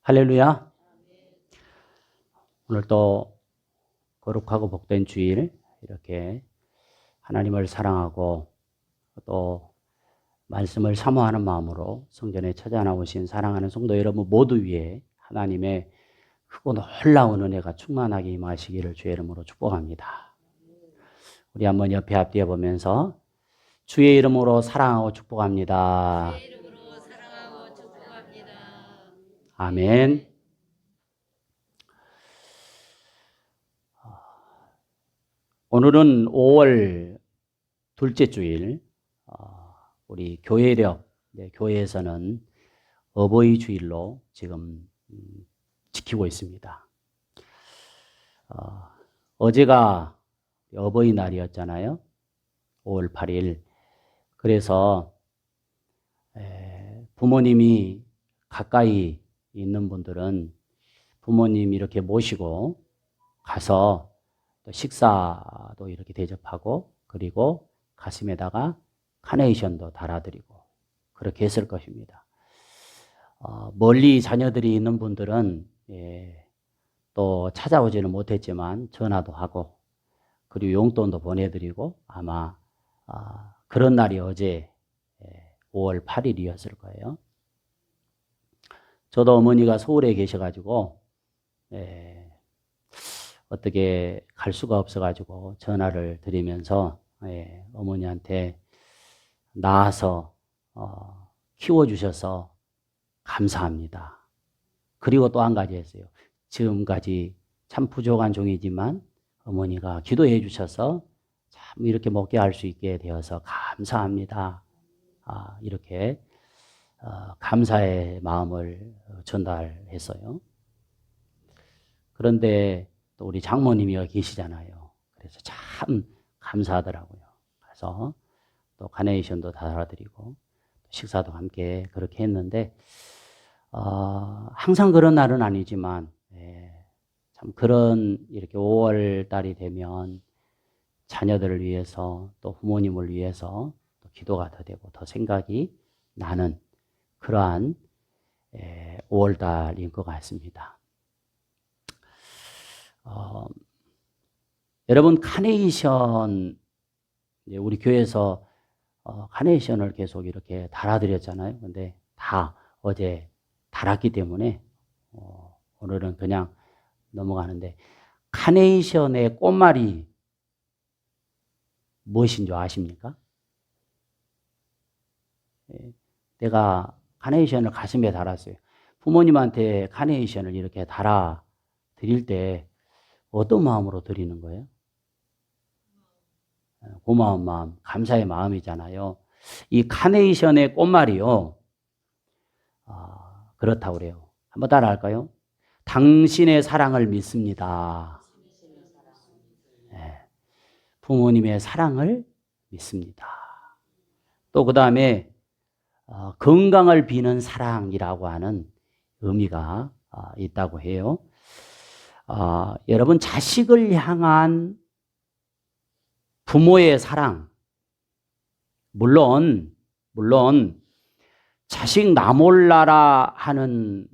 할렐루야. 오늘 또 거룩하고 복된 주일, 이렇게 하나님을 사랑하고 또 말씀을 사모하는 마음으로 성전에 찾아나오신 사랑하는 성도 여러분 모두 위에 하나님의 크고 놀라운 은혜가 충만하게 임하시기를 주의 이름으로 축복합니다. 우리 한번 옆에 앞뒤에 보면서 주의 이름으로 사랑하고 축복합니다. 주의 이름으로 사랑하고 축복합니다. 아멘. 오늘은 5월 둘째 주일, 우리 교회력, 교회에서는 어버이 주일로 지금 지키고 있습니다. 어제가 어버이날이었잖아요. 5월 8일. 그래서 부모님이 가까이 있는 분들은 부모님 이렇게 모시고 가서 식사도 이렇게 대접하고, 그리고 가슴에다가 카네이션도 달아드리고 그렇게 했을 것입니다. 멀리 자녀들이 있는 분들은 또 찾아오지는 못했지만 전화도 하고, 그리고 용돈도 보내드리고, 아마 그런 날이 어제 5월 8일이었을 거예요. 저도 어머니가 서울에 계셔가지고 어떻게 갈 수가 없어가지고 전화를 드리면서 어머니한테 낳아서 키워주셔서 감사합니다. 그리고 또 한 가지 했어요. 지금까지 참 부족한 종이지만 어머니가 기도해 주셔서 참 이렇게 먹게 할 수 있게 되어서 감사합니다. 이렇게 감사의 마음을 전달했어요. 그런데 또 우리 장모님이 계시잖아요. 그래서 참 감사하더라고요. 그래서 또 카네이션도 달아드리고 식사도 함께 그렇게 했는데, 항상 그런 날은 아니지만 참 그런 이렇게 5월 달이 되면 자녀들을 위해서 또 부모님을 위해서 또 기도가 더 되고 더 생각이 나는 그러한 5월 달인 것 같습니다. 여러분, 카네이션, 우리 교회에서 카네이션을 계속 이렇게 달아드렸잖아요. 근데 다 어제 달았기 때문에 오늘은 그냥 넘어가는데, 카네이션의 꽃말이 무엇인 줄 아십니까? 내가 카네이션을 가슴에 달았어요. 부모님한테 카네이션을 이렇게 달아 드릴 때 어떤 마음으로 드리는 거예요? 고마운 마음, 감사의 마음이잖아요. 이 카네이션의 꽃말이요, 그렇다고 그래요. 한번 따라 할까요? 당신의 사랑을 믿습니다. 부모님의 사랑을 믿습니다. 또 그 다음에 건강을 비는 사랑이라고 하는 의미가 있다고 해요. 여러분, 자식을 향한 부모의 사랑, 물론 자식 나 몰라라 하는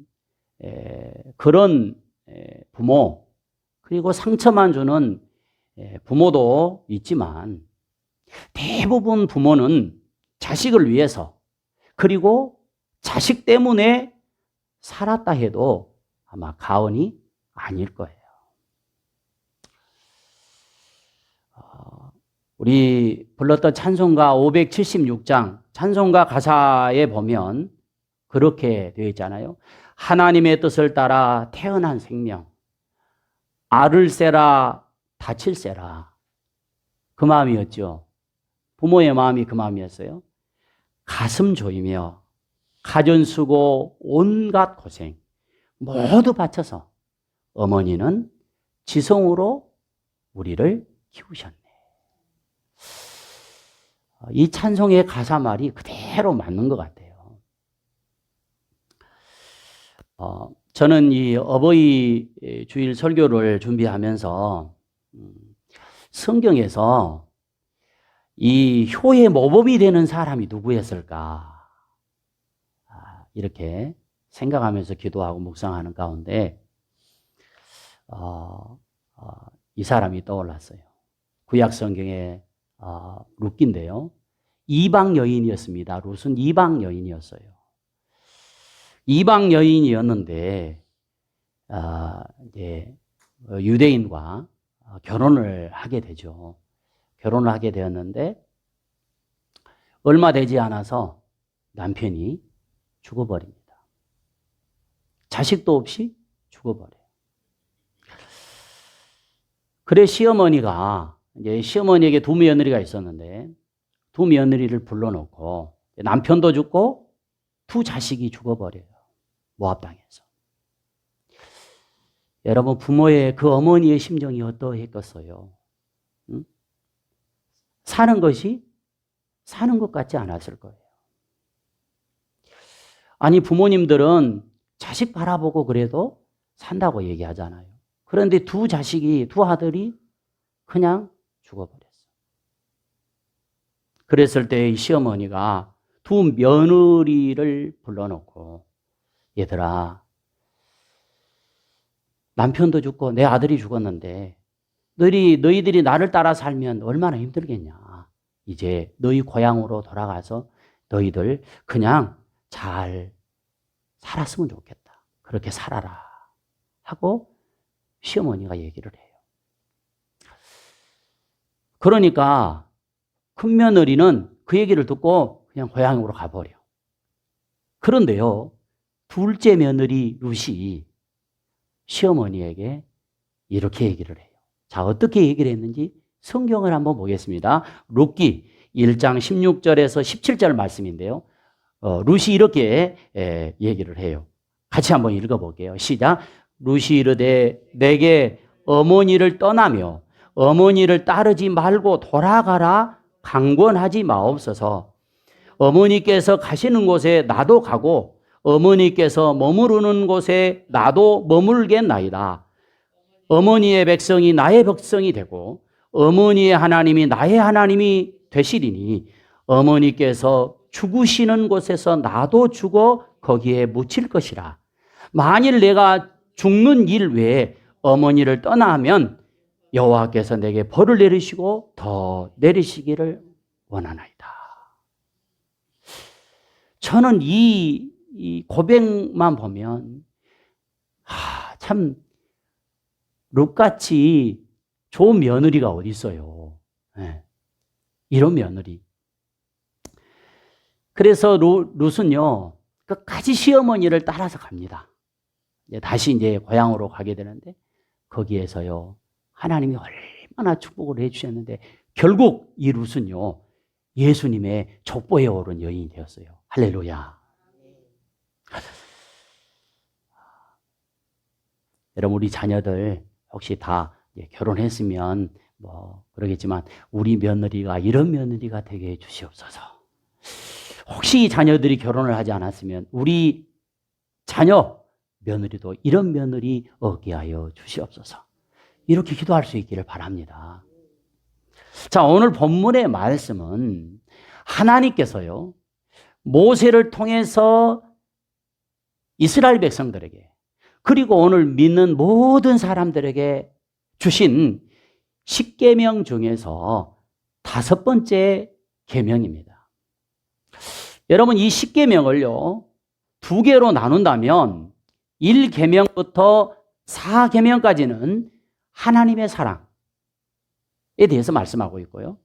그런 부모, 그리고 상처만 주는 부모도 있지만, 대부분 부모는 자식을 위해서, 그리고 자식 때문에 살았다 해도 아마 가언이 아닐 거예요. 우리 불렀던 찬송가 576장 찬송가 가사에 보면 그렇게 되어 있잖아요. 하나님의 뜻을 따라 태어난 생명, 앓을세라 다칠세라. 그 마음이었죠. 부모의 마음이 그 마음이었어요. 가슴 조이며 가전수고 온갖 고생 모두 바쳐서 어머니는 지성으로 우리를 키우셨네. 이 찬송의 가사 말이 그대로 맞는 것 같아요. 저는 이 어버이 주일 설교를 준비하면서 성경에서 이 효의 모범이 되는 사람이 누구였을까, 이렇게 생각하면서 기도하고 묵상하는 가운데 이 사람이 떠올랐어요. 구약 성경의 룻기인데요. 이방 여인이었습니다. 룻은 이방 여인이었어요. 이방 여인이었는데 이제 유대인과 결혼을 하게 되죠. 결혼을 하게 되었는데 얼마 되지 않아서 남편이 죽어버립니다. 자식도 없이 죽어버려요. 그래 시어머니가 이제 시어머니에게 두 며느리가 있었는데 두 며느리를 불러놓고 남편도 죽고 두 자식이 죽어버려요. 모압 땅에서. 여러분 부모의 그 어머니의 심정이 어떠했겠어요? 응? 사는 것이 사는 것 같지 않았을 거예요. 아니 부모님들은 자식 바라보고 그래도 산다고 얘기하잖아요. 그런데 두 자식이 두 아들이 그냥 죽어버렸어요. 그랬을 때 이 시어머니가 두 며느리를 불러놓고 얘들아 남편도 죽고 내 아들이 죽었는데 너희들이 나를 따라 살면 얼마나 힘들겠냐. 이제 너희 고향으로 돌아가서 너희들 그냥 잘 살았으면 좋겠다. 그렇게 살아라 하고 시어머니가 얘기를 해요. 그러니까 큰 며느리는 그 얘기를 듣고 그냥 고향으로 가버려. 그런데요, 둘째 며느리 룻이 시어머니에게 이렇게 얘기를 해요. 자, 어떻게 얘기를 했는지 성경을 한번 보겠습니다. 룻기 1장 16절에서 17절 말씀인데요. 룻이 이렇게 얘기를 해요. 같이 한번 읽어볼게요. 시작. 룻이 이르되 내게 어머니를 떠나며 어머니를 따르지 말고 돌아가라 강권하지 마옵소서. 어머니께서 가시는 곳에 나도 가고 어머니께서 머무르는 곳에 나도 머물겠나이다. 어머니의 백성이 나의 백성이 되고 어머니의 하나님이 나의 하나님이 되시리니 어머니께서 죽으시는 곳에서 나도 죽어 거기에 묻힐 것이라. 만일 내가 죽는 일 외에 어머니를 떠나면 여호와께서 내게 벌을 내리시고 더 내리시기를 원하나이다. 저는 이 고백만 보면 참 룻같이 좋은 며느리가 어디 있어요. 네. 이런 며느리. 그래서 룻은요 끝까지 시어머니를 따라서 갑니다. 다시 이제 고향으로 가게 되는데 거기에서요 하나님이 얼마나 축복을 해주셨는데 결국 이 룻은요 예수님의 족보에 오른 여인이 되었어요. 할렐루야. 여러분 우리 자녀들 혹시 다 결혼했으면 뭐 그러겠지만 우리 며느리가 이런 며느리가 되게 해주시옵소서. 혹시 자녀들이 결혼을 하지 않았으면 우리 자녀 며느리도 이런 며느리 얻게 하여 주시옵소서. 이렇게 기도할 수 있기를 바랍니다. 자, 오늘 본문의 말씀은 하나님께서요 모세를 통해서 이스라엘 백성들에게 그리고 오늘 믿는 모든 사람들에게 주신 10계명 중에서 5번째 계명입니다. 여러분 이 10계명을요 2개로 나눈다면 1계명부터 4계명까지는 하나님의 사랑에 대해서 말씀하고 있고요.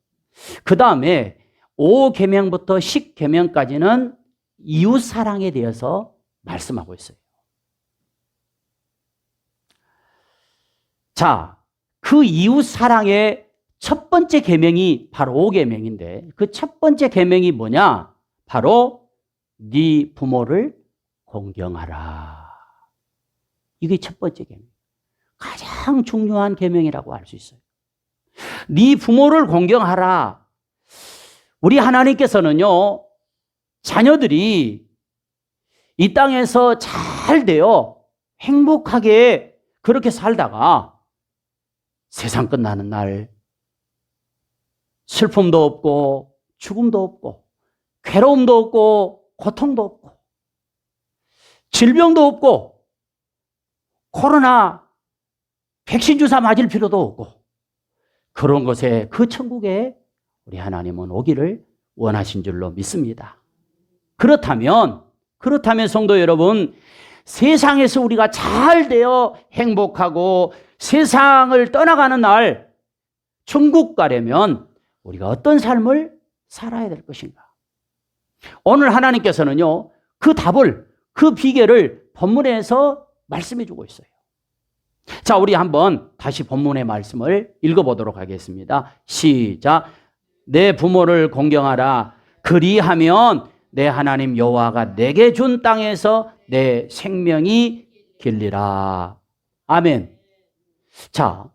그 다음에 5계명부터 10계명까지는 이웃 사랑에 대해서 말씀하고 있어요. 자, 그 이웃 사랑의 첫 번째 계명이 바로 5계명인데 그 첫 번째 계명이 뭐냐? 바로 네 부모를 공경하라. 이게 첫 번째 계명. 가장 중요한 계명이라고 할 수 있어요. 네 부모를 공경하라. 우리 하나님께서는요 자녀들이 이 땅에서 잘 되어 행복하게 그렇게 살다가 세상 끝나는 날 슬픔도 없고 죽음도 없고 괴로움도 없고 고통도 없고 질병도 없고 코로나 백신 주사 맞을 필요도 없고 그런 곳에 그 천국에 우리 하나님은 오기를 원하신 줄로 믿습니다. 그렇다면 성도 여러분, 세상에서 우리가 잘 되어 행복하고 세상을 떠나가는 날 천국 가려면 우리가 어떤 삶을 살아야 될 것인가? 오늘 하나님께서는요, 그 답을, 그 비결을 본문에서 말씀해 주고 있어요. 자, 우리 한번 다시 본문의 말씀을 읽어보도록 하겠습니다. 시작. 내 부모를 공경하라. 그리하면 내 하나님 여호와가 내게 준 땅에서 내 생명이 길리라. 아멘. 자,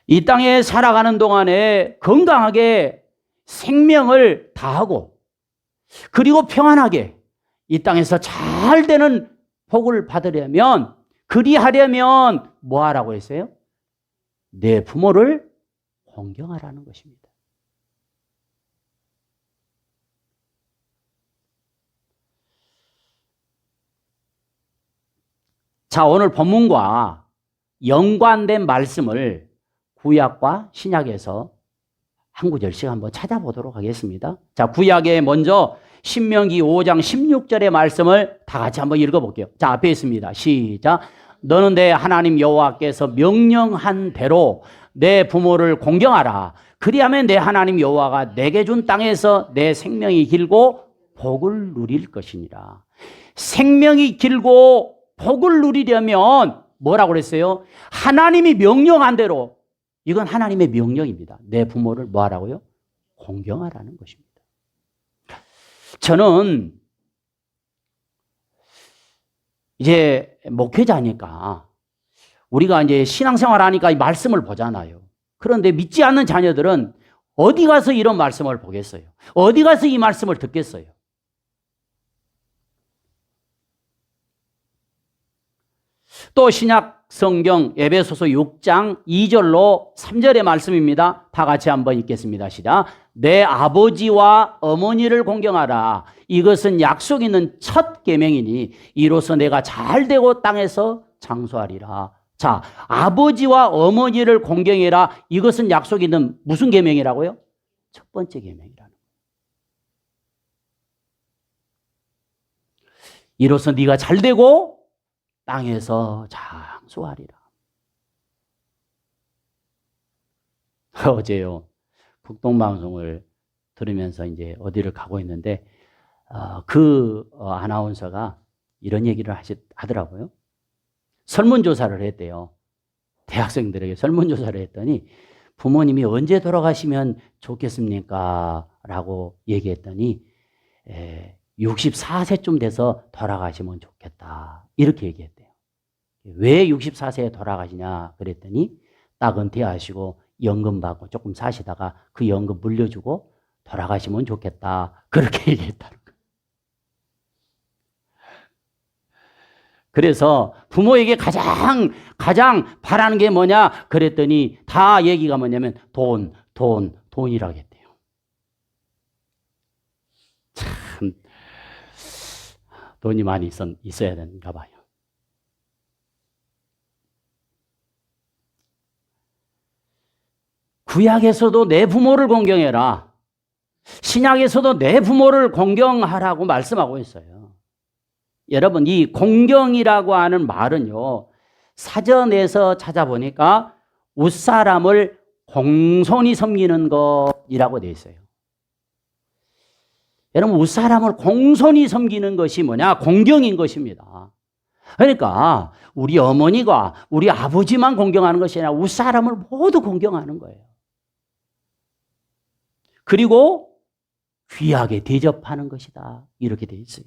이 땅에 살아가는 동안에 건강하게 생명을 다하고 그리고 평안하게 이 땅에서 잘 되는 복을 받으려면, 그리하려면 뭐 하라고 했어요? 내 부모를 공경하라는 것입니다. 자, 오늘 본문과 연관된 말씀을 구약과 신약에서 한 구절씩 한번 찾아보도록 하겠습니다. 자, 구약에 먼저 신명기 5장 16절의 말씀을 다 같이 한번 읽어볼게요. 자, 앞에 있습니다. 시작. 너는 내 하나님 여호와께서 명령한 대로 내 부모를 공경하라. 그리하면 내 하나님 여호와가 내게 준 땅에서 내 생명이 길고 복을 누릴 것이니라. 생명이 길고 복을 누리려면 뭐라고 그랬어요? 하나님이 명령한 대로, 이건 하나님의 명령입니다. 내 부모를 뭐 하라고요? 공경하라는 것입니다. 저는 이제 목회자니까 우리가 이제 신앙생활 하니까 이 말씀을 보잖아요. 그런데 믿지 않는 자녀들은 어디 가서 이런 말씀을 보겠어요? 어디 가서 이 말씀을 듣겠어요? 또 신약 성경 에베소서 6장 2절로 3절의 말씀입니다. 다 같이 한번 읽겠습니다. 시작. 내 아버지와 어머니를 공경하라. 이것은 약속 있는 첫 계명이니 이로써 내가 잘되고 땅에서 장수하리라. 자, 아버지와 어머니를 공경해라. 이것은 약속 있는 무슨 계명이라고요? 첫 번째 계명이라는 거예요. 이로써 네가 잘되고 땅에서 장수하리라. 어제요, 국동방송을 들으면서 이제 어디를 가고 있는데, 아나운서가 이런 얘기를 하더라고요. 설문조사를 했대요. 대학생들에게 설문조사를 했더니, 부모님이 언제 돌아가시면 좋겠습니까? 라고 얘기했더니, 64세쯤 돼서 돌아가시면 좋겠다. 이렇게 얘기했대요. 왜 64세에 돌아가시냐 그랬더니 딱 은퇴하시고 연금 받고 조금 사시다가 그 연금 물려주고 돌아가시면 좋겠다. 그렇게 얘기했다는 거예요. 그래서 부모에게 가장 바라는 게 뭐냐 그랬더니 다 얘기가 뭐냐면 돈이라고 했대요. 참 돈이 많이 있어야 되는가 봐요. 구약에서도 내 부모를 공경해라. 신약에서도 내 부모를 공경하라고 말씀하고 있어요. 여러분, 이 공경이라고 하는 말은요, 사전에서 찾아보니까 웃사람을 공손히 섬기는 것이라고 되어 있어요. 여러분, 웃사람을 공손히 섬기는 것이 뭐냐? 공경인 것입니다. 그러니까 우리 어머니가 우리 아버지만 공경하는 것이 아니라 웃사람을 모두 공경하는 거예요. 그리고 귀하게 대접하는 것이다. 이렇게 되어 있어요.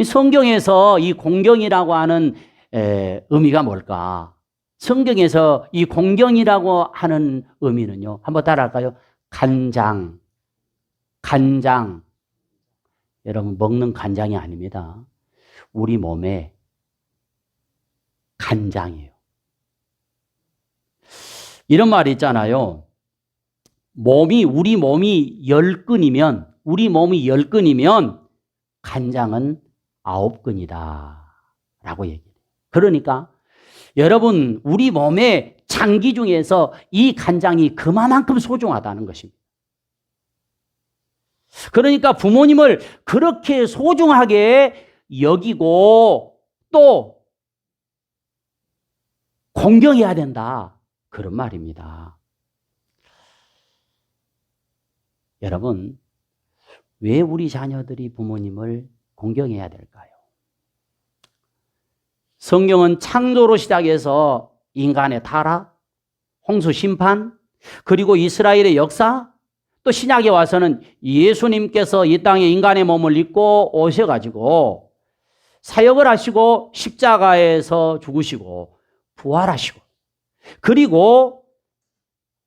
성경에서 이 공경이라고 하는 의미가 뭘까? 성경에서 이 공경이라고 하는 의미는요. 한번 따라할까요? 간장. 여러분, 먹는 간장이 아닙니다. 우리 몸에 간장이에요. 이런 말이 있잖아요. 우리 몸이 10근이면 간장은 9근이다 라고 얘기해요. 그러니까 여러분, 우리 몸의 장기 중에서 이 간장이 그만큼 소중하다는 것입니다. 그러니까 부모님을 그렇게 소중하게 여기고 또 공경해야 된다, 그런 말입니다. 여러분, 왜 우리 자녀들이 부모님을 공경해야 될까요? 성경은 창조로 시작해서 인간의 타락, 홍수 심판, 그리고 이스라엘의 역사, 또 신약에 와서는 예수님께서 이 땅에 인간의 몸을 입고 오셔가지고 사역을 하시고 십자가에서 죽으시고 부활하시고 그리고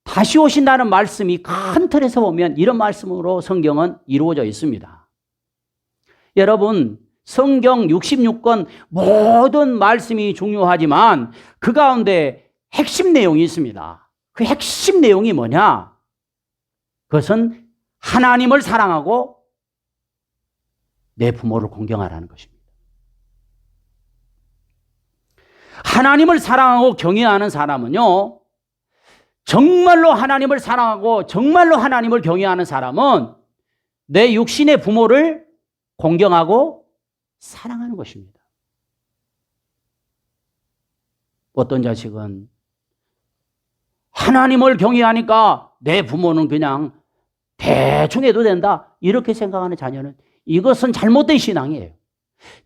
다시 오신다는 말씀이 큰 틀에서 보면 이런 말씀으로 성경은 이루어져 있습니다. 여러분, 성경 66권 모든 말씀이 중요하지만 그 가운데 핵심 내용이 있습니다. 그 핵심 내용이 뭐냐? 그것은 하나님을 사랑하고 내 부모를 공경하라는 것입니다. 하나님을 사랑하고 경외하는 사람은요, 정말로 하나님을 사랑하고 정말로 하나님을 경외하는 사람은 내 육신의 부모를 공경하고 사랑하는 것입니다. 어떤 자식은 하나님을 경외하니까 내 부모는 그냥 대충 해도 된다, 이렇게 생각하는 자녀는 이것은 잘못된 신앙이에요.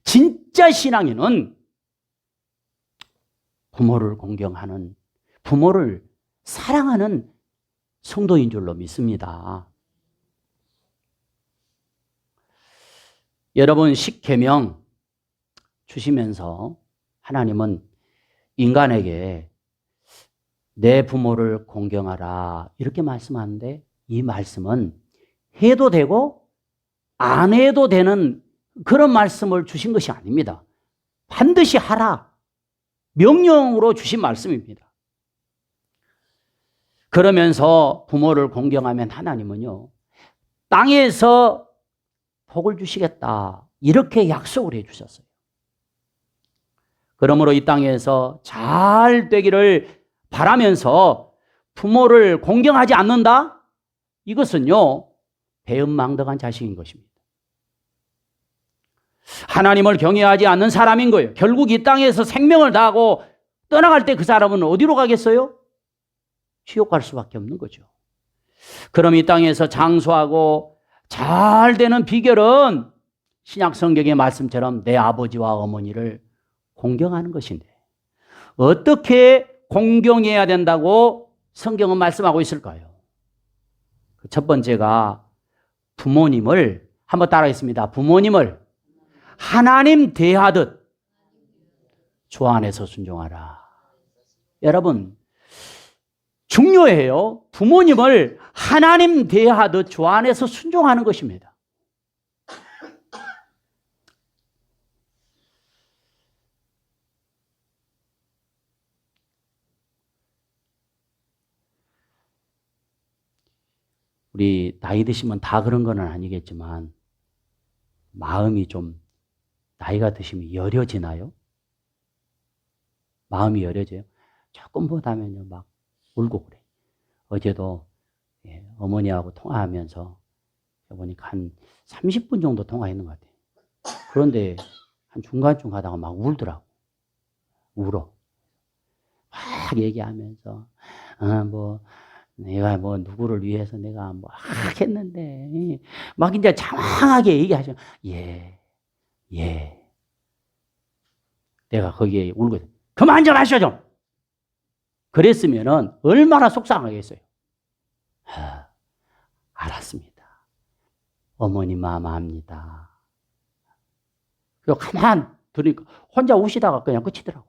진짜 신앙인은 부모를 공경하는, 부모를 사랑하는 성도인 줄로 믿습니다. 여러분, 십계명 주시면서 하나님은 인간에게 내 부모를 공경하라 이렇게 말씀하는데, 이 말씀은 해도 되고 안 해도 되는 그런 말씀을 주신 것이 아닙니다. 반드시 하라, 명령으로 주신 말씀입니다. 그러면서 부모를 공경하면 하나님은요, 땅에서 복을 주시겠다, 이렇게 약속을 해 주셨어요. 그러므로 이 땅에서 잘 되기를 바라면서 부모를 공경하지 않는다? 이것은요, 배은망덕한 자식인 것입니다. 하나님을 경외하지 않는 사람인 거예요. 결국 이 땅에서 생명을 다하고 떠나갈 때 그 사람은 어디로 가겠어요? 지옥 갈 수밖에 없는 거죠. 그럼 이 땅에서 장수하고 잘 되는 비결은 신약 성경의 말씀처럼 내 아버지와 어머니를 공경하는 것인데, 어떻게 공경해야 된다고 성경은 말씀하고 있을까요? 첫 번째가 부모님을, 한번 따라하겠습니다. 부모님을 하나님 대하듯 주 안에서 순종하라. 여러분, 중요해요. 부모님을 하나님 대하듯 주 안에서 순종하는 것입니다. 우리 나이 드시면 다 그런 건 아니겠지만 마음이 좀 나이가 드시면 여려지나요? 마음이 여려져요? 조금 보다면요 막 울고 그래. 어제도 어머니하고 통화하면서 보니까 한 30분 정도 통화했는 것 같아요. 그런데 한 중간쯤 가다가 막 울더라고. 울어. 막 얘기하면서 뭐 내가 뭐 누구를 위해서 내가 뭐 했는데 막 이제 장황하게 얘기하죠. 예. 내가 거기에 울고 그만 좀 하셔 좀. 그랬으면은 얼마나 속상하겠어요. 알았습니다. 어머니 마음 압니다. 그리고 가만 들으니까 혼자 우시다가 그냥 끝이더라고.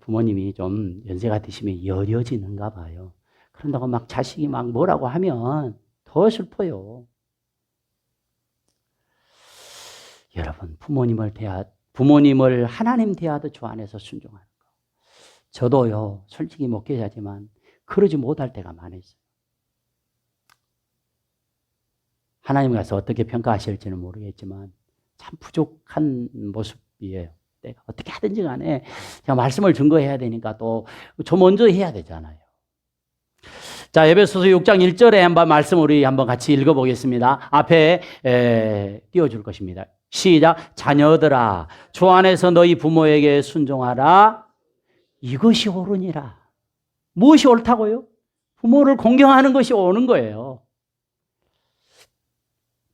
부모님이 좀 연세가 드시면 여려지는가 봐요. 그런다고 막 자식이 막 뭐라고 하면 더 슬퍼요. 여러분, 부모님을 하나님 대하듯 주 안에서 순종하는 거. 저도요, 솔직히 목회자지만 그러지 못할 때가 많았어요. 하나님 가서 어떻게 평가하실지는 모르겠지만 참 부족한 모습이에요. 내가 어떻게 하든지 간에 제가 말씀을 증거해야 되니까 또 저 먼저 해야 되잖아요. 자, 에베소서 6장 1절에 한번 말씀 우리 한번 같이 읽어보겠습니다. 앞에 띄워줄 것입니다. 시작. 자녀들아, 주 안에서 너희 부모에게 순종하라. 이것이 옳으니라. 무엇이 옳다고요? 부모를 공경하는 것이 옳은 거예요.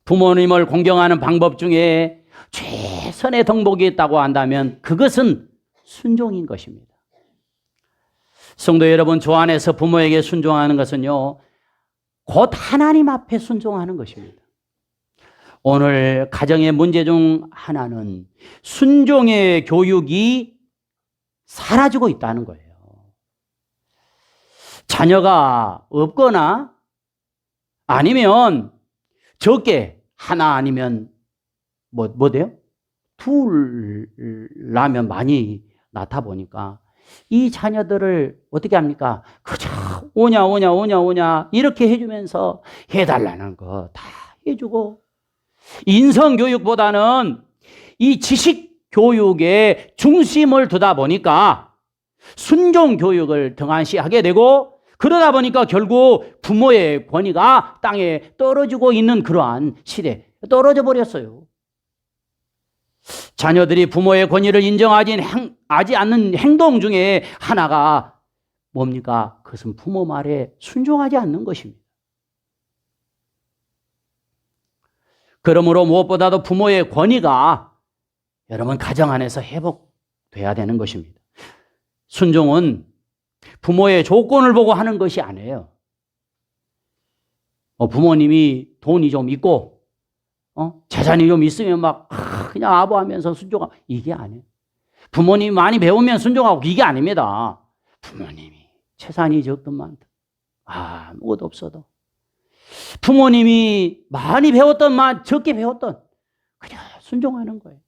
부모님을 공경하는 방법 중에 최선의 덕목이 있다고 한다면 그것은 순종인 것입니다. 성도 여러분, 주 안에서 부모에게 순종하는 것은요, 곧 하나님 앞에 순종하는 것입니다. 오늘 가정의 문제 중 하나는 순종의 교육이 사라지고 있다는 거예요. 자녀가 없거나 아니면 적게 하나 아니면 뭐 돼요? 둘 나면 많이 낳다 보니까 이 자녀들을 어떻게 합니까? 그저 오냐 이렇게 해주면서 해달라는 거 다 해주고 인성교육보다는 이 지식교육에 중심을 두다 보니까 순종교육을 등한시하게 되고 그러다 보니까 결국 부모의 권위가 땅에 떨어지고 있는 그러한 시대에 떨어져 버렸어요. 자녀들이 부모의 권위를 인정하지 않는 행동 중에 하나가 뭡니까? 그것은 부모 말에 순종하지 않는 것입니다. 그러므로 무엇보다도 부모의 권위가 여러분 가정 안에서 회복돼야 되는 것입니다. 순종은 부모의 조건을 보고 하는 것이 아니에요. 부모님이 돈이 좀 있고 재산이 좀 있으면 막 그냥 아부하면서 순종하고 이게 아니에요. 부모님이 많이 배우면 순종하고 이게 아닙니다. 부모님이 재산이 적든 많든 아무것도 없어도 부모님이 많이 배웠던 적게 배웠던 그냥 순종하는 거예요.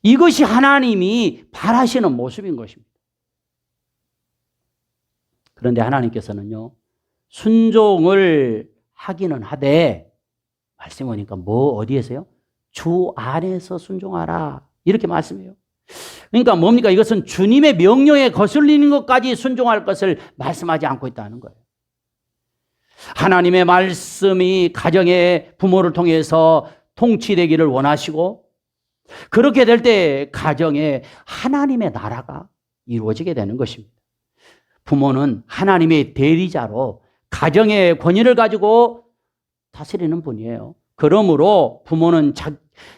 이것이 하나님이 바라시는 모습인 것입니다. 그런데 하나님께서는요, 순종을 하기는 하되 말씀 보니까 어디에서요? 주 안에서 순종하라 이렇게 말씀해요. 그러니까 뭡니까? 이것은 주님의 명령에 거슬리는 것까지 순종할 것을 말씀하지 않고 있다는 거예요. 하나님의 말씀이 가정의 부모를 통해서 통치되기를 원하시고 그렇게 될 때 가정에 하나님의 나라가 이루어지게 되는 것입니다. 부모는 하나님의 대리자로 가정의 권위를 가지고 다스리는 분이에요. 그러므로 부모는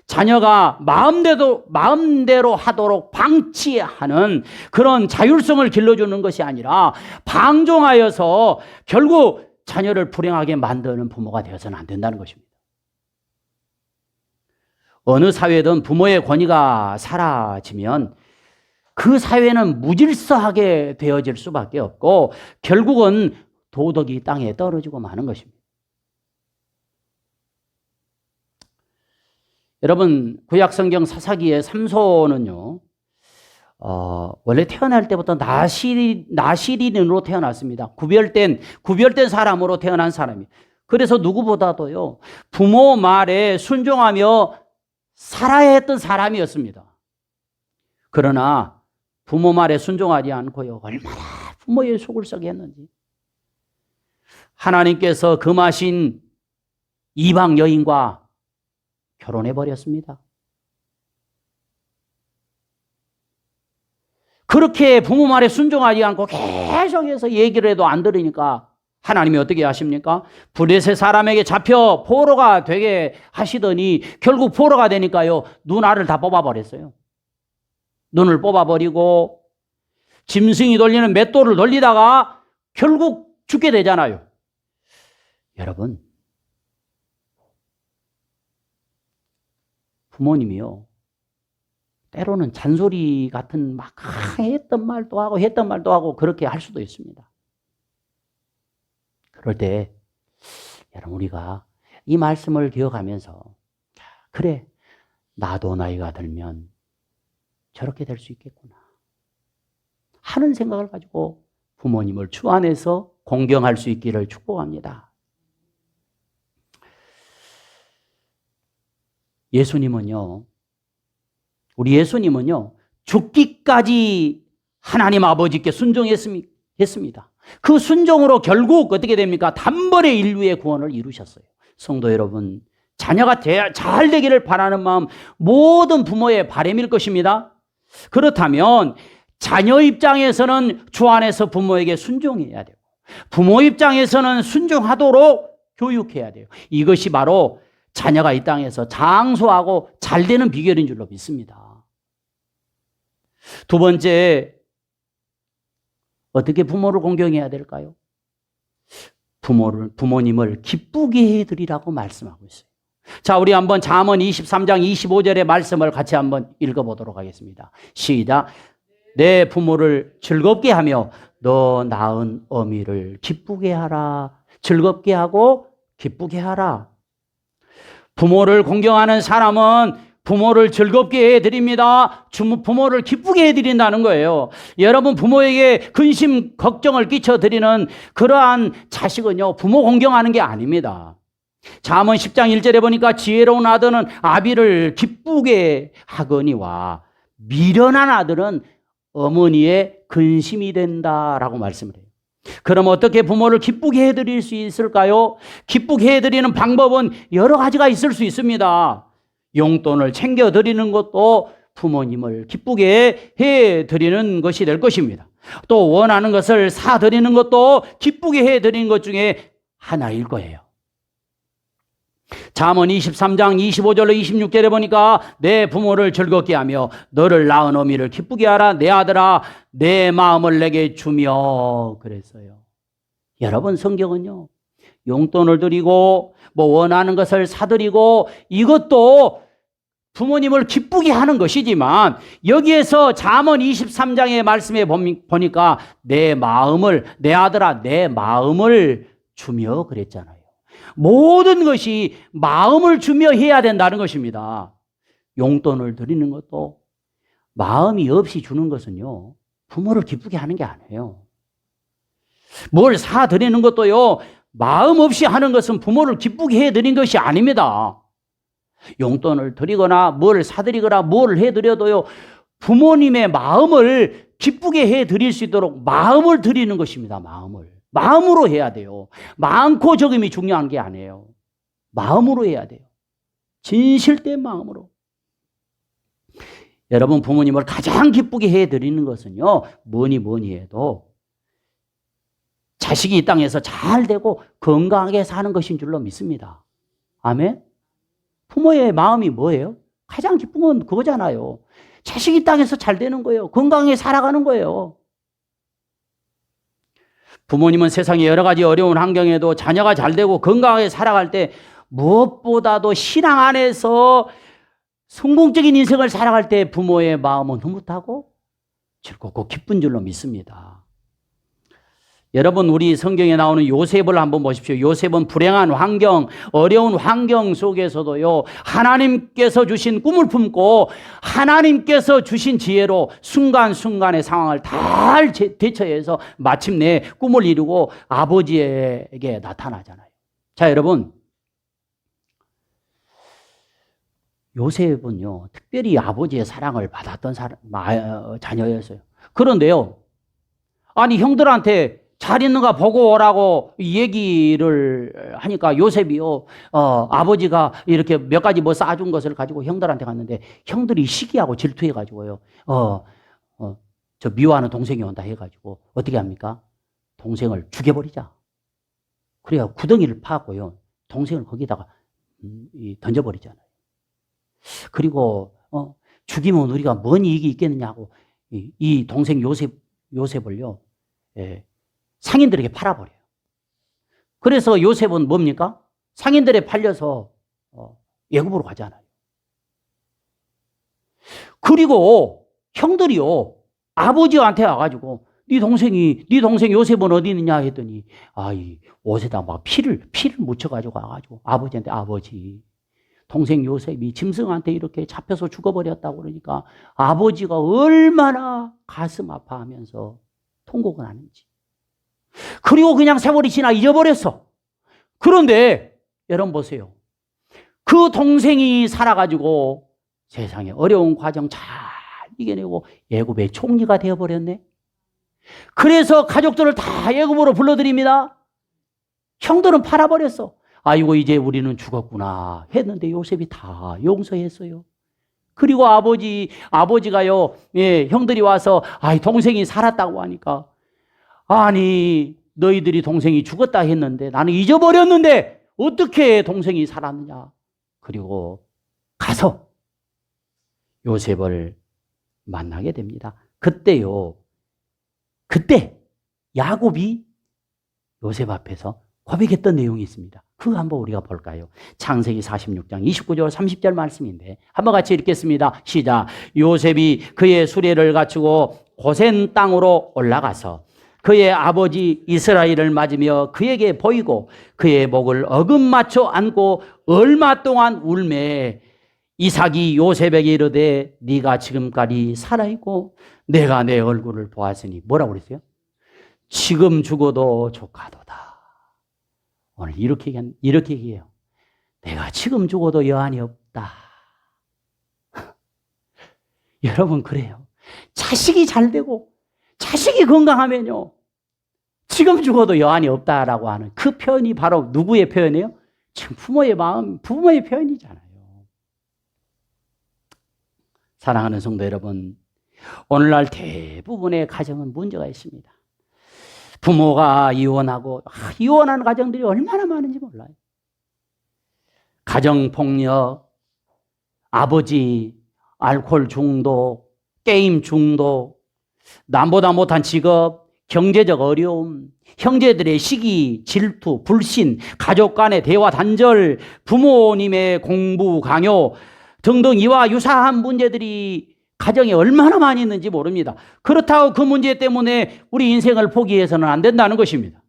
자녀가 마음대로 하도록 방치하는 그런 자율성을 길러주는 것이 아니라 방종하여서 결국 자녀를 불행하게 만드는 부모가 되어서는 안 된다는 것입니다. 어느 사회든 부모의 권위가 사라지면 그 사회는 무질서하게 되어질 수밖에 없고 결국은 도덕이 땅에 떨어지고 마는 것입니다. 여러분, 구약성경 사사기의 삼손은요, 원래 태어날 때부터 나시린으로 태어났습니다. 구별된 사람으로 태어난 사람이에요. 그래서 누구보다도요, 부모 말에 순종하며 살아야 했던 사람이었습니다. 그러나 부모 말에 순종하지 않고요, 얼마나 부모의 속을 썩게 했는지. 하나님께서 금하신 이방 여인과 결혼해버렸습니다. 그렇게 부모 말에 순종하지 않고 계속해서 얘기를 해도 안 들으니까 하나님이 어떻게 하십니까? 블레셋 사람에게 잡혀 포로가 되게 하시더니 결국 포로가 되니까요, 눈알을 다 뽑아버렸어요. 눈을 뽑아버리고 짐승이 돌리는 맷돌을 돌리다가 결국 죽게 되잖아요. 여러분, 부모님이요, 때로는 잔소리 같은 막 했던 말도 하고 그렇게 할 수도 있습니다. 그럴 때 여러분, 우리가 이 말씀을 기억하면서 그래, 나도 나이가 들면 저렇게 될 수 있겠구나 하는 생각을 가지고 부모님을 주 안에서 공경할 수 있기를 축복합니다. 예수님은요, 우리 예수님은요, 죽기까지 하나님 아버지께 순종했습니다. 그 순종으로 결국 어떻게 됩니까? 단번에 인류의 구원을 이루셨어요. 성도 여러분, 자녀가 잘 되기를 바라는 마음 모든 부모의 바람일 것입니다. 그렇다면 자녀 입장에서는 주 안에서 부모에게 순종해야 되고, 부모 입장에서는 순종하도록 교육해야 돼요. 이것이 바로 자녀가 이 땅에서 장수하고 잘 되는 비결인 줄로 믿습니다. 두 번째, 어떻게 부모를 공경해야 될까요? 부모님을 기쁘게 해드리라고 말씀하고 있어요. 자, 우리 한번 잠언 23장 25절의 말씀을 같이 한번 읽어보도록 하겠습니다. 시작. 내 부모를 즐겁게 하며 너 낳은 어미를 기쁘게 하라. 즐겁게 하고 기쁘게 하라. 부모를 공경하는 사람은 부모를 즐겁게 해드립니다. 부모를 기쁘게 해드린다는 거예요. 여러분, 부모에게 근심 걱정을 끼쳐드리는 그러한 자식은요, 부모 공경하는 게 아닙니다. 잠언 10장 1절에 보니까 지혜로운 아들은 아비를 기쁘게 하거니와 미련한 아들은 어머니의 근심이 된다라고 말씀을 해요. 그럼 어떻게 부모를 기쁘게 해드릴 수 있을까요? 기쁘게 해드리는 방법은 여러 가지가 있을 수 있습니다. 용돈을 챙겨드리는 것도 부모님을 기쁘게 해드리는 것이 될 것입니다. 또 원하는 것을 사드리는 것도 기쁘게 해드리는 것 중에 하나일 거예요. 잠언 23장 25절로 26절에 보니까 내 부모를 즐겁게 하며 너를 낳은 어미를 기쁘게 하라. 내 아들아 내 마음을 내게 주며 그랬어요. 여러분, 성경은요, 용돈을 드리고 뭐 원하는 것을 사드리고 이것도 부모님을 기쁘게 하는 것이지만, 여기에서 잠언 23장의 말씀에 보니까 내 마음을, 내 아들아 내 마음을 주며 그랬잖아요. 모든 것이 마음을 주며 해야 된다는 것입니다. 용돈을 드리는 것도 마음이 없이 주는 것은요, 부모를 기쁘게 하는 게 아니에요. 뭘 사드리는 것도요, 마음 없이 하는 것은 부모를 기쁘게 해드린 것이 아닙니다. 용돈을 드리거나 뭘 사드리거나 뭘 해드려도요, 부모님의 마음을 기쁘게 해드릴 수 있도록 마음을 드리는 것입니다. 마음으로 해야 돼요. 많고 적음이 중요한 게 아니에요. 마음으로 해야 돼요. 진실된 마음으로. 여러분, 부모님을 가장 기쁘게 해드리는 것은요, 뭐니 해도 자식이 이 땅에서 잘 되고 건강하게 사는 것인 줄로 믿습니다. 아멘? 부모의 마음이 뭐예요? 가장 기쁜 건 그거잖아요. 자식이 이 땅에서 잘 되는 거예요. 건강하게 살아가는 거예요. 부모님은 세상의 여러 가지 어려운 환경에도 자녀가 잘 되고 건강하게 살아갈 때 무엇보다도 신앙 안에서 성공적인 인생을 살아갈 때 부모의 마음은 흐뭇하고 즐겁고 기쁜 줄로 믿습니다. 여러분, 우리 성경에 나오는 요셉을 한번 보십시오. 요셉은 불행한 환경, 어려운 환경 속에서도요, 하나님께서 주신 꿈을 품고 하나님께서 주신 지혜로 순간순간의 상황을 잘 대처해서 마침내 꿈을 이루고 아버지에게 나타나잖아요. 자, 여러분, 요셉은요, 특별히 아버지의 사랑을 받았던 자녀였어요. 그런데요, 아니, 형들한테 잘 있는가 보고 오라고 얘기를 하니까 요셉이요, 아버지가 이렇게 몇 가지 뭐 싸준 것을 가지고 형들한테 갔는데 형들이 시기하고 질투해가지고요, 저 미워하는 동생이 온다 해가지고 어떻게 합니까? 동생을 죽여버리자. 그래야 구덩이를 파고요, 동생을 거기다가 던져버리잖아요. 그리고 죽이면 우리가 뭔 이익이 있겠느냐고 이 동생 요셉을요, 상인들에게 팔아버려요. 그래서 요셉은 뭡니까? 상인들에 팔려서 애굽으로 가잖아요. 그리고 형들이요, 아버지한테 와가지고 네 동생 요셉은 어디 있느냐 했더니 이 옷에다 막 피를 묻혀가지고 와가지고 아버지한테, 아버지, 동생 요셉이 짐승한테 이렇게 잡혀서 죽어버렸다고 그러니까 아버지가 얼마나 가슴 아파하면서 통곡을 하는지. 그리고 그냥 세월이 지나 잊어버렸어. 그런데 여러분 보세요. 그 동생이 살아가지고 세상에 어려운 과정 잘 이겨내고 애굽의 총리가 되어버렸네. 그래서 가족들을 다 애굽으로 불러들입니다. 형들은 팔아버렸어. 아이고 이제 우리는 죽었구나 했는데 요셉이 다 용서했어요. 그리고 아버지가요, 예, 형들이 와서 동생이 살았다고 하니까, 아니 너희들이 동생이 죽었다 했는데 나는 잊어버렸는데 어떻게 동생이 살았느냐. 그리고 가서 요셉을 만나게 됩니다. 그때 야곱이 요셉 앞에서 고백했던 내용이 있습니다. 그거 한번 우리가 볼까요? 창세기 46장 29절 30절 말씀인데 한번 같이 읽겠습니다. 시작. 요셉이 그의 수레를 갖추고 고센 땅으로 올라가서 그의 아버지 이스라엘을 맞으며 그에게 보이고 그의 목을 어금맞춰 안고 얼마 동안 울매 이삭이 요셉에게 이르되 네가 지금까지 살아있고 내가 내 얼굴을 보았으니 뭐라고 그랬어요? 지금 죽어도 조카도다. 오늘 이렇게 얘기해요. 내가 지금 죽어도 여한이 없다. 여러분 그래요. 자식이 잘 되고 자식이 건강하면요. 지금 죽어도 여한이 없다라고 하는 그 표현이 바로 누구의 표현이에요? 지금 부모의 마음, 부모의 표현이잖아요. 사랑하는 성도 여러분, 오늘날 대부분의 가정은 문제가 있습니다. 부모가 이혼하고 이혼하는 가정들이 얼마나 많은지 몰라요. 가정폭력, 아버지 알코올 중독, 게임 중독, 남보다 못한 직업, 경제적 어려움, 형제들의 시기, 질투, 불신, 가족 간의 대화 단절, 부모님의 공부 강요 등등 이와 유사한 문제들이 가정에 얼마나 많이 있는지 모릅니다. 그렇다고 그 문제 때문에 우리 인생을 포기해서는 안 된다는 것입니다.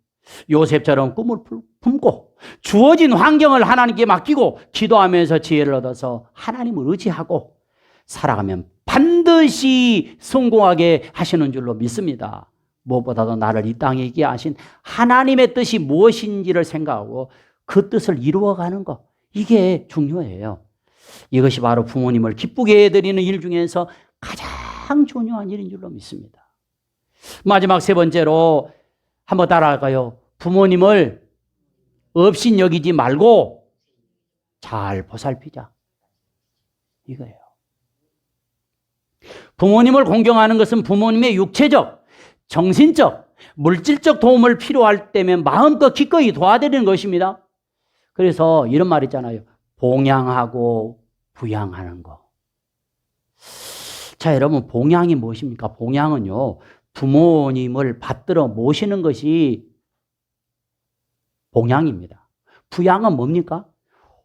요셉처럼 꿈을 품고 주어진 환경을 하나님께 맡기고 기도하면서 지혜를 얻어서 하나님을 의지하고 살아가면 반드시 성공하게 하시는 줄로 믿습니다. 무엇보다도 나를 이 땅에 있게 하신 하나님의 뜻이 무엇인지를 생각하고 그 뜻을 이루어가는 것, 이게 중요해요. 이것이 바로 부모님을 기쁘게 해드리는 일 중에서 가장 중요한 일인 줄로 믿습니다. 마지막 세 번째로 한번 따라할까요? 부모님을 업신 여기지 말고 잘 보살피자. 이거예요. 부모님을 공경하는 것은 부모님의 육체적, 정신적, 물질적 도움을 필요할 때면 마음껏 기꺼이 도와드리는 것입니다. 그래서 이런 말 있잖아요. 봉양하고 부양하는 거. 자, 여러분, 봉양이 무엇입니까? 봉양은요, 부모님을 받들어 모시는 것이 봉양입니다. 부양은 뭡니까?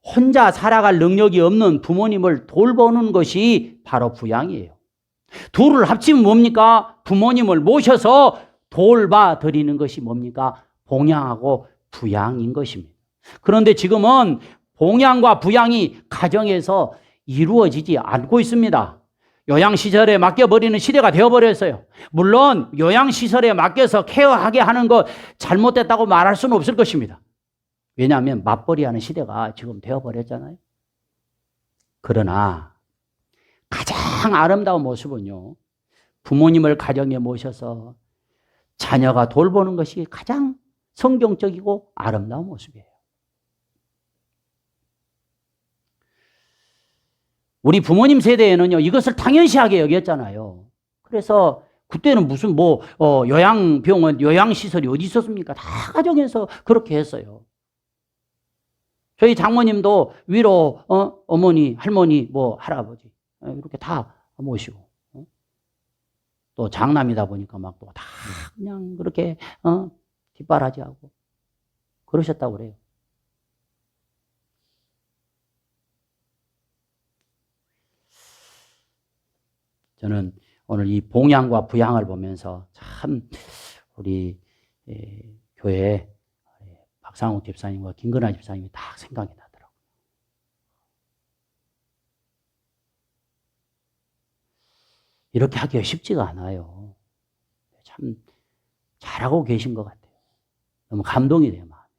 혼자 살아갈 능력이 없는 부모님을 돌보는 것이 바로 부양이에요. 둘을 합치면 뭡니까? 부모님을 모셔서 돌봐 드리는 것이 뭡니까? 봉양하고 부양인 것입니다. 그런데 지금은 봉양과 부양이 가정에서 이루어지지 않고 있습니다. 요양시설에 맡겨버리는 시대가 되어버렸어요. 물론 요양시설에 맡겨서 케어하게 하는 것 잘못됐다고 말할 수는 없을 것입니다. 왜냐하면 맞벌이하는 시대가 지금 되어버렸잖아요. 그러나 가장 아름다운 모습은요, 부모님을 가정에 모셔서 자녀가 돌보는 것이 가장 성경적이고 아름다운 모습이에요. 우리 부모님 세대에는요, 이것을 당연시하게 여겼잖아요. 그래서 그때는 무슨 요양병원, 요양시설이 어디 있었습니까? 다 가정에서 그렇게 했어요. 저희 장모님도 위로 어머니, 할머니, 할아버지 이렇게 다 모시고, 또 장남이다 보니까 막 또 다 그냥 그렇게 뒷바라지하고 그러셨다고 그래요. 저는 오늘 이 봉양과 부양을 보면서 참 우리 교회 박상욱 집사님과 김건아 집사님이 딱 생각이 나더라고요. 이렇게 하기가 쉽지가 않아요. 참 잘하고 계신 것 같아요. 너무 감동이 돼요, 마음이.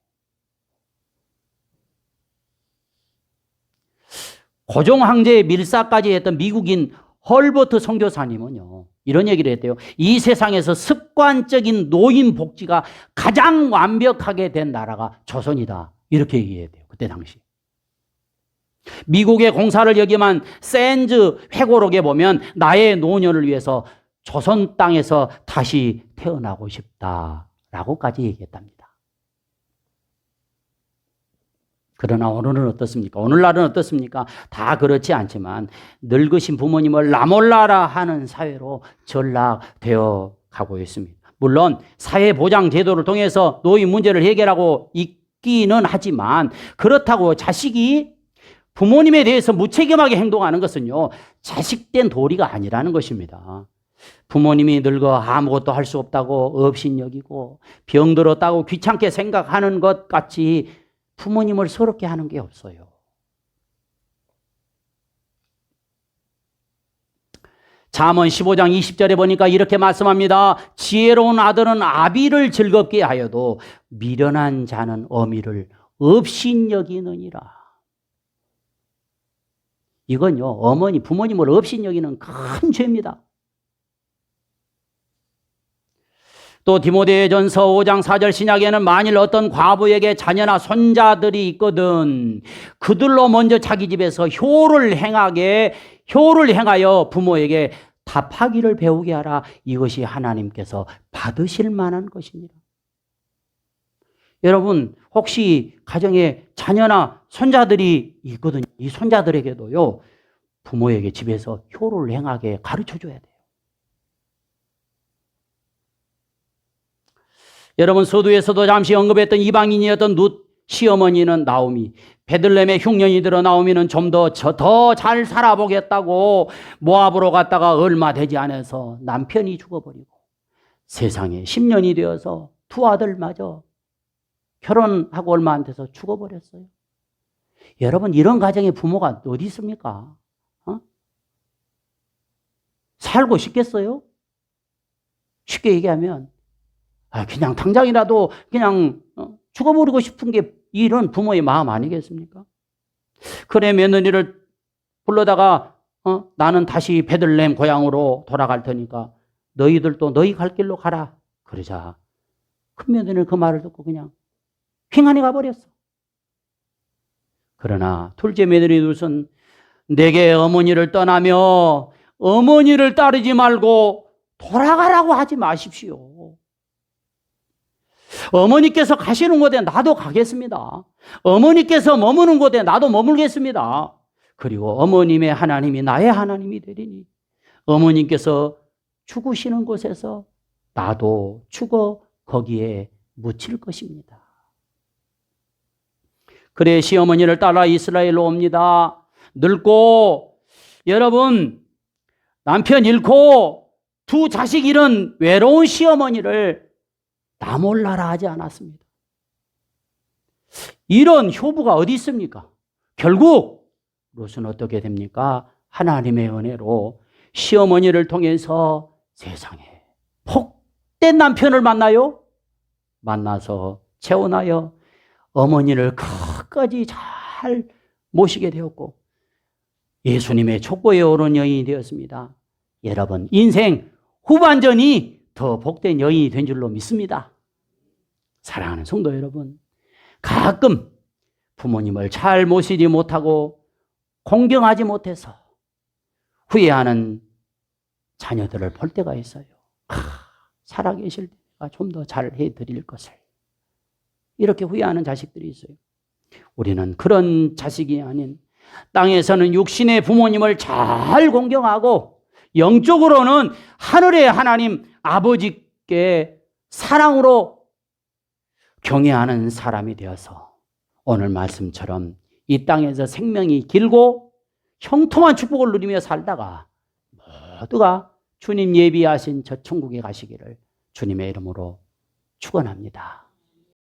고종 황제의 밀사까지 했던 미국인 헐버트 선교사님은요, 이런 얘기를 했대요. 이 세상에서 습관적인 노인 복지가 가장 완벽하게 된 나라가 조선이다. 이렇게 얘기했대요. 그때 당시. 미국의 공사를 역임한 샌즈 회고록에 보면 나의 노년을 위해서 조선 땅에서 다시 태어나고 싶다라고까지 얘기했답니다. 그러나 오늘은 어떻습니까? 오늘날은 어떻습니까? 다 그렇지 않지만 늙으신 부모님을 나몰라라 하는 사회로 전락되어 가고 있습니다. 물론 사회보장 제도를 통해서 노인 문제를 해결하고 있기는 하지만 그렇다고 자식이 부모님에 대해서 무책임하게 행동하는 것은요, 자식된 도리가 아니라는 것입니다. 부모님이 늙어 아무것도 할 수 없다고 업신여기고 병들었다고 귀찮게 생각하는 것 같이 부모님을 서럽게 하는 게 없어요. 잠언 15장 20절에 보니까 이렇게 말씀합니다. 지혜로운 아들은 아비를 즐겁게 하여도 미련한 자는 어미를 업신여기느니라. 이건요, 어머니, 부모님을 업신여기는 큰 죄입니다. 또 디모데전서 5장 4절 신약에는 만일 어떤 과부에게 자녀나 손자들이 있거든 그들로 먼저 자기 집에서 효를 행하여 부모에게 답하기를 배우게 하라. 이것이 하나님께서 받으실 만한 것입니다. 여러분, 혹시 가정에 자녀나 손자들이 있거든요. 이 손자들에게도요, 부모에게 집에서 효를 행하게 가르쳐 줘야 돼요. 여러분, 서두에서도 잠시 언급했던 이방인이었던 룻 시어머니는 나오미, 베들레헴의 흉년이 들어 나오미는 좀 더 잘 살아보겠다고 모압으로 갔다가 얼마 되지 않아서 남편이 죽어버리고 세상에 10년이 되어서 두 아들마저 결혼하고 얼마 안 돼서 죽어버렸어요. 여러분, 이런 가정의 부모가 어디 있습니까? 살고 싶겠어요? 쉽게 얘기하면 그냥 당장이라도 그냥 죽어버리고 싶은 게 이런 부모의 마음 아니겠습니까? 그래 며느리를 불러다가 나는 다시 베들레헴 고향으로 돌아갈 테니까 너희들도 너희 갈 길로 가라. 그러자 큰 며느리는 그 말을 듣고 그냥 휘하니 가버렸어. 그러나 둘째 며느리 룻은 내게 어머니를 떠나며 어머니를 따르지 말고 돌아가라고 하지 마십시오. 어머니께서 가시는 곳에 나도 가겠습니다. 어머니께서 머무는 곳에 나도 머물겠습니다. 그리고 어머님의 하나님이 나의 하나님이 되리니 어머님께서 죽으시는 곳에서 나도 죽어 거기에 묻힐 것입니다. 그래 시어머니를 따라 이스라엘로 옵니다. 늙고 여러분 남편 잃고 두 자식 잃은 외로운 시어머니를 나 몰라라 하지 않았습니다. 이런 효부가 어디 있습니까? 결국 롯은 어떻게 됩니까? 하나님의 은혜로 시어머니를 통해서 세상에 복된 남편을 만나요. 만나서 재혼하여 어머니를 끝까지 잘 모시게 되었고 예수님의 촉보에 오른 여인이 되었습니다. 여러분, 인생 후반전이 더 복된 여인이 된 줄로 믿습니다. 사랑하는 성도 여러분, 가끔 부모님을 잘 모시지 못하고 공경하지 못해서 후회하는 자녀들을 볼 때가 있어요. 살아계실 때가 좀 더 잘해 드릴 것을. 이렇게 후회하는 자식들이 있어요. 우리는 그런 자식이 아닌 땅에서는 육신의 부모님을 잘 공경하고 영적으로는 하늘의 하나님 아버지께 사랑으로 경외하는 사람이 되어서 오늘 말씀처럼 이 땅에서 생명이 길고 형통한 축복을 누리며 살다가 모두가 주님 예비하신 저 천국에 가시기를 주님의 이름으로 축원합니다.